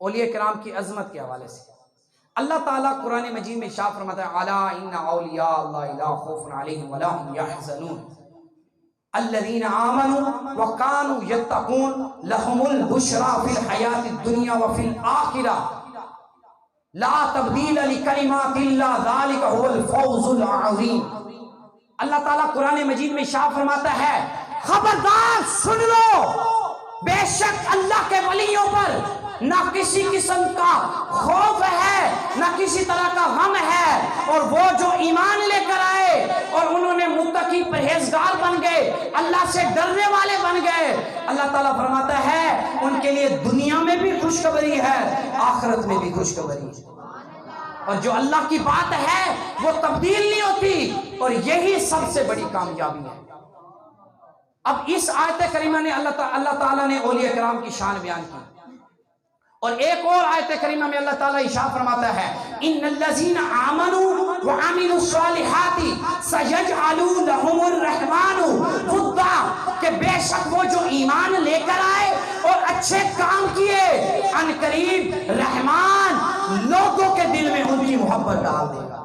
اولیاء کرام کی عظمت کے حوالے سے اللہ تعالیٰ قرآن مجید میں ارشاد فرماتا ہے الا ان اولیاء اللہ لا خوف علیہم ولا هم يحزنون الذين آمنوا وكانوا يتقون لهم البشرى في الحياة الدنيا وفي الآخرة لا تبديل لكلمات الله ذلك هو الفوز العظيم۔ اللہ تعالیٰ قرآن مجید میں ارشاد فرماتا ہے خبردار سن لو، بے شک اللہ کے ولیوں پر نہ کسی قسم کا خوف ہے نہ کسی طرح کا غم ہے، اور وہ جو ایمان لے کر آئے اور انہوں نے متقی پرہیزگار بن گئے، اللہ سے ڈرنے والے بن گئے، اللہ تعالیٰ فرماتا ہے ان کے لیے دنیا میں بھی خوشخبری ہے، آخرت میں بھی خوشخبری ہے، اور جو اللہ کی بات ہے وہ تبدیل نہیں ہوتی، اور یہی سب سے بڑی کامیابی ہے۔ اب اس آیت کریمہ نے اللہ تعالیٰ نے اولیاء کرام کی شان بیان کی، اور ایک اور آیت کریمہ میں اللہ تعالیٰ ارشاد فرماتا ہے ان الذین آمنوا وعملوا الصالحات سیجعل لهم الرحمن ودا، کہ بے شک وہ جو ایمان لے کر آئے اور اچھے کام کیے، ان قریب رحمان لوگوں کے دل میں ان کی محبت ڈال دے گا۔